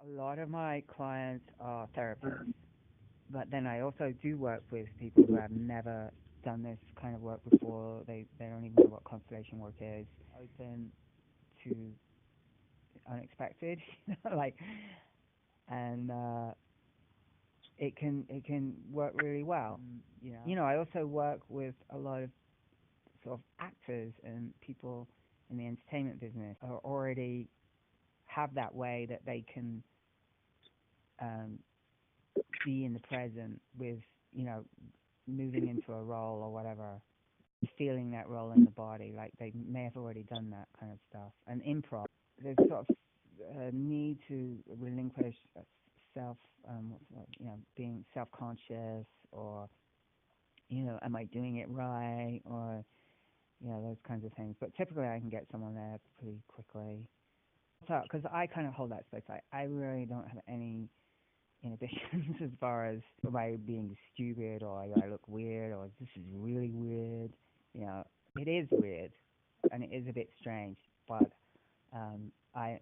A lot of my clients are therapists, but then I also do work with people who have never done this kind of work before. They don't even know what constellation work is. Open to unexpected, like, and it can work really well. I also work with a lot of sort of actors and people in the entertainment business who already have that way that they can um, be in the present with, you know, moving into a role or whatever, feeling that role in the body, like they may have already done that kind of stuff. And improv, there's sort of a need to relinquish self, being self-conscious, or, am I doing it right, or, those kinds of things. But typically I can get someone there pretty quickly. So, because I kind of hold that space, I really don't have any inhibitions as far as am I being stupid, or I look weird, or this is really weird. It is weird and it is a bit strange, but um, I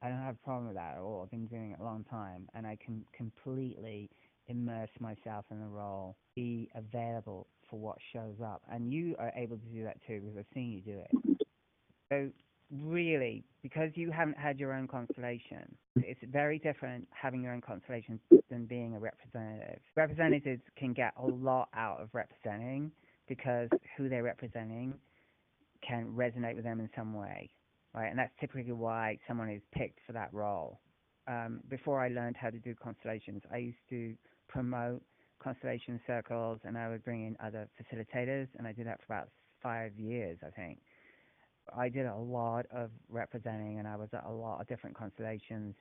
I don't have a problem with that at all. I've been doing it a long time, and I can completely immerse myself in the role, be available for what shows up, and you are able to do that too because I've seen you do it. So really, because you haven't had your own constellation, it's very different having your own constellation than being a representative. Representatives can get a lot out of representing because who they're representing can resonate with them in some way, right? And that's typically why someone is picked for that role. Before I learned how to do constellations, I used to promote constellation circles, and I would bring in other facilitators, and I did that for about 5 years, I think. I did a lot of representing, and I was at a lot of different constellations,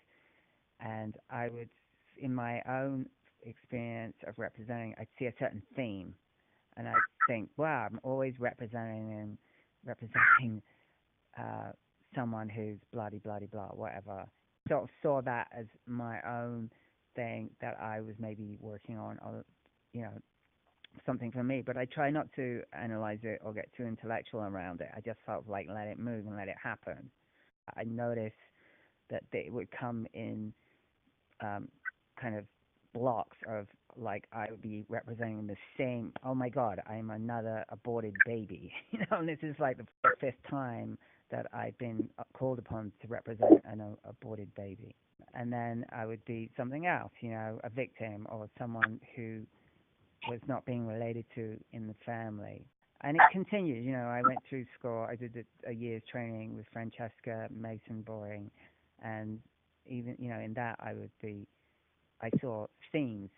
and I would, in my own experience of representing, I'd see a certain theme, and I'd think, wow, I'm always representing uh, someone who's bloody, bloody, blah, whatever. Sort of saw that as my own thing that I was maybe working on, or, you know, something for me. But I try not to analyze it or get too intellectual around it. I just sort of like let it move and let it happen. I noticed that they would come in kind of blocks of, like, I would be representing the same. Oh my God, I'm another aborted baby. And this is like the fifth time that I've been called upon to represent an aborted baby. And then I would be something else, a victim or someone who was not being related to in the family. And it continued. I went through school. I did a year's training with Francesca Mason Boring, and even in that I saw themes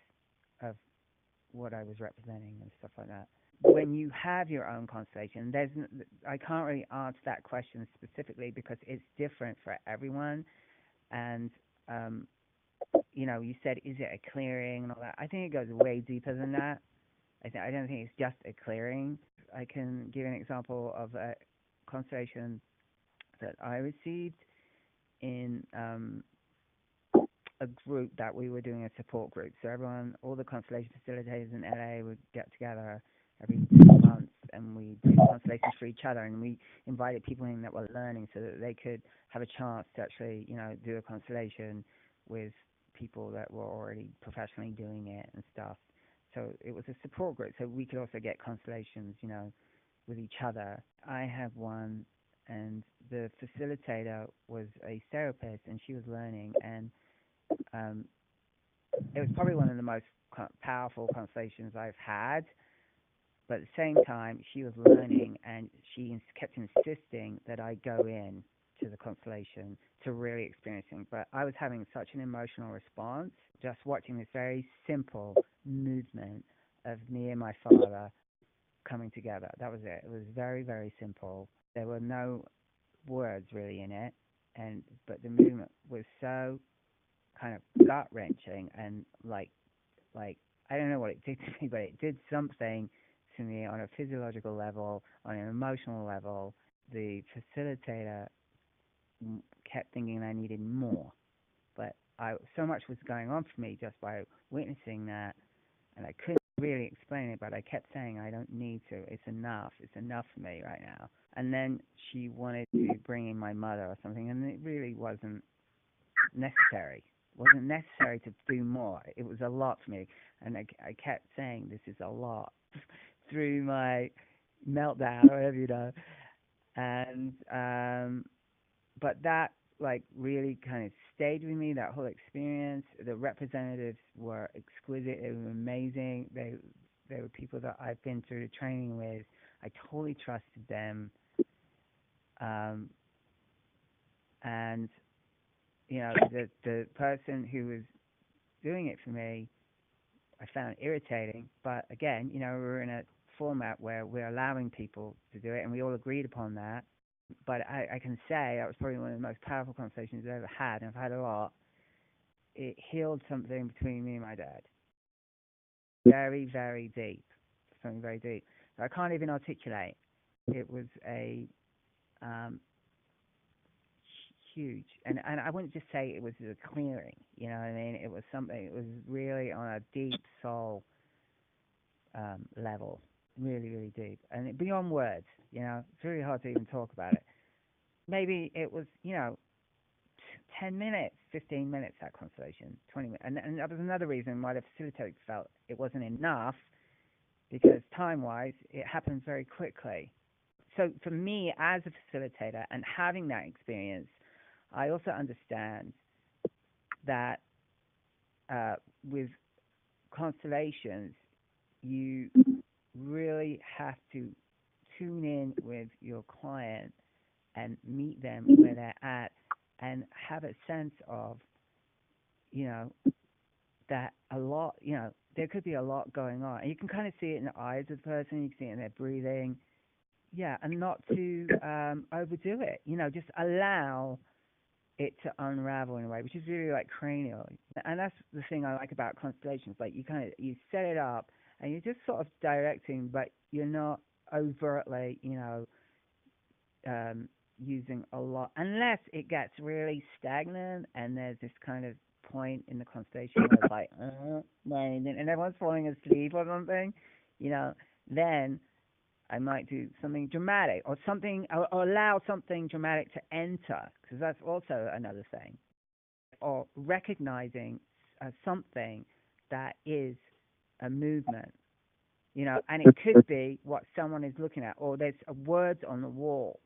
of what I was representing and stuff like that. When you have your own constellation, I can't really answer that question specifically because it's different for everyone. And you said, is it a clearing and all that? I think it goes way deeper than that. I don't think it's just a clearing. I can give an example of a constellation that I received in a group that we were doing, a support group. So all the constellation facilitators in LA would get together every 2 months, and we did constellations for each other, and we invited people in that were learning so that they could have a chance to actually, do a constellation with people that were already professionally doing it and stuff. So it was a support group, so we could also get constellations, with each other. I have one, and the facilitator was a therapist, and she was learning, and it was probably one of the most powerful constellations I've had. But at the same time, she was learning, and she kept insisting that I go in to the constellation to really experiencing. But I was having such an emotional response just watching this very simple movement of me and my father coming together. That was it. It was very, very simple. There were no words really in it, but the movement was so kind of gut wrenching, and like I don't know what it did to me, but it did something to me on a physiological level, on an emotional level. The facilitator kept thinking I needed more, but so much was going on for me just by witnessing that, and I couldn't really explain it, but I kept saying I don't need to. It's enough. It's enough for me right now. And then she wanted to bring in my mother or something, and it really wasn't necessary. wasn't necessary to do more. It was a lot for me, and I kept saying this is a lot through my meltdown, or whatever, and but that like really kind of stayed with me. That whole experience. The representatives were exquisite. They were amazing. They were people that I've been through the training with. I totally trusted them, um, and the person who was doing it for me, I found irritating. But again, we're in a format where we're allowing people to do it, and we all agreed upon that. But I can say that was probably one of the most powerful conversations I've ever had, and I've had a lot. It healed something between me and my dad. Very, very deep. Something very deep. I can't even articulate. It was a huge, and I wouldn't just say it was a clearing. You know what I mean? It was something. It was really on a deep soul level, really, really deep, and beyond words. It's really hard to even talk about it. Maybe it was, 10 minutes, 15 minutes, that constellation, 20 minutes, and that was another reason why the facilitator felt it wasn't enough, because time-wise, it happens very quickly. So for me, as a facilitator and having that experience, I also understand that with constellations, you really have to tune in with your client and meet them where they're at, and have a sense of, you know, that a lot, there could be a lot going on. And you can kind of see it in the eyes of the person, you can see it in their breathing. Yeah, and not to overdo it. Just allow it to unravel in a way, which is really like cranial. And that's the thing I like about constellations. Like you set it up and you're just sort of directing, but you're not overtly, using a lot, unless it gets really stagnant and there's this kind of point in the constellation where it's like, and everyone's falling asleep or something, then I might do something dramatic, or allow something dramatic to enter, because that's also another thing. Or recognizing something that is a movement, and it could be what someone is looking at, or there's words on the wall,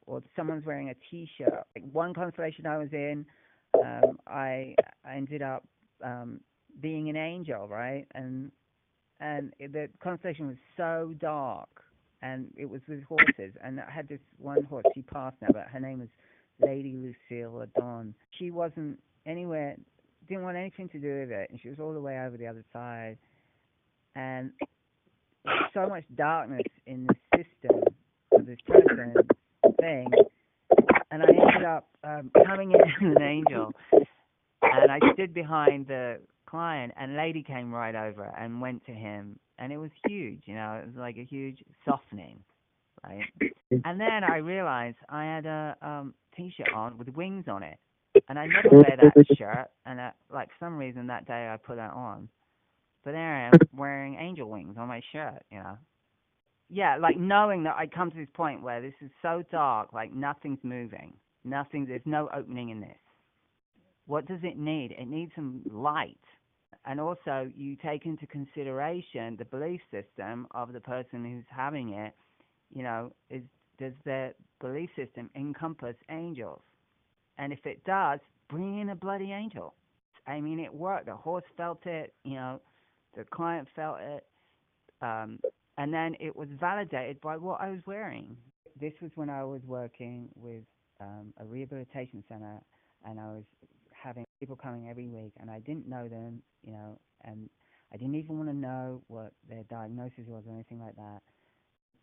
or someone's wearing a T-shirt. Like one constellation I was in, I ended up being an angel, right? And the constellation was so dark, and it was with horses. And I had this one horse. She passed now, but her name was Lady Lucille Dawn. She wasn't anywhere, didn't want anything to do with it, and she was all the way over the other side. And there's so much darkness in the system of this person thing, and I ended up coming in as an angel, and I stood behind the client, and lady came right over and went to him, and it was huge, it was like a huge softening, right? And then I realized I had a T-shirt on with wings on it, and I never wear that shirt, and like for some reason that day I put that on, but there I am wearing angel wings on my shirt, Yeah, like knowing that I come to this point where this is so dark, like nothing's moving, there's no opening in this. What does it need? It needs some light. And also, you take into consideration the belief system of the person who's having it. Does their belief system encompass angels? And if it does, bring in a bloody angel. I mean, it worked. The horse felt it. The client felt it. And then it was validated by what I was wearing. This was when I was working with a rehabilitation center, and I was having people coming every week, and I didn't know them, and I didn't even want to know what their diagnosis was or anything like that.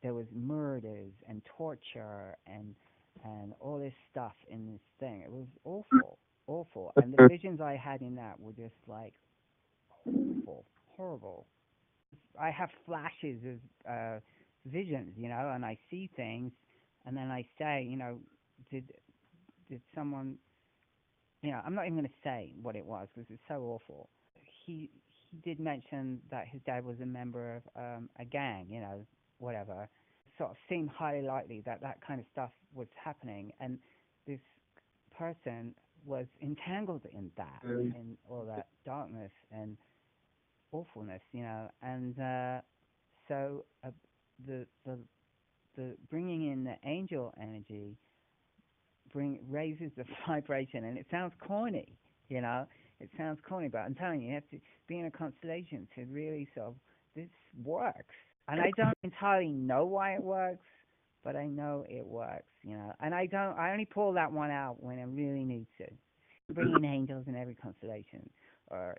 There was murders and torture and all this stuff in this thing. It was awful, awful. And the visions I had in that were just like awful, horrible. I have flashes of visions, and I see things, and then I say, did someone, I'm not even going to say what it was because it's so awful. He did mention that his dad was a member of a gang, whatever. Sort of seemed highly likely that that kind of stuff was happening, and this person was entangled in that, in all that darkness and awfulness, and so the the the bringing in the angel energy raises the vibration, and it sounds corny, you know. It sounds corny, but I'm telling you, you have to be in a constellation to really sort of this works. And I don't entirely know why it works, but I know it works. And I only pull that one out when I really need to. Bring in angels in every constellation, or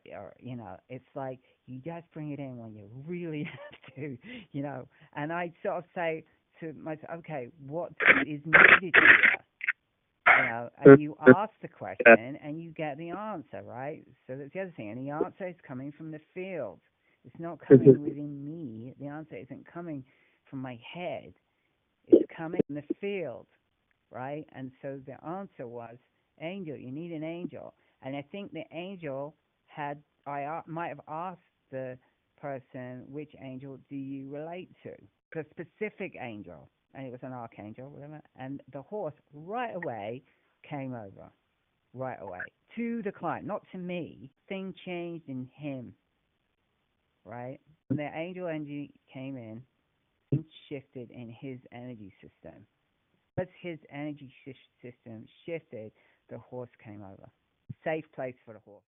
it's like you just bring it in when you really have to. And I sort of say to myself, okay, what is needed here? And you ask the question and you get the answer, right? So that's the other thing. And the answer is coming from the field. It's not coming within me. The answer isn't coming from my head. It's coming from the field, right? And so the answer was angel. You need an angel. And I think the angel might have asked the person, which angel do you relate to? The specific angel, and it was an archangel, whatever. And the horse right away came over, right away to the client, not to me. Thing changed in him, right? When the angel energy came in, things shifted in his energy system. As his energy system shifted, the horse came over. Safe place for the horse.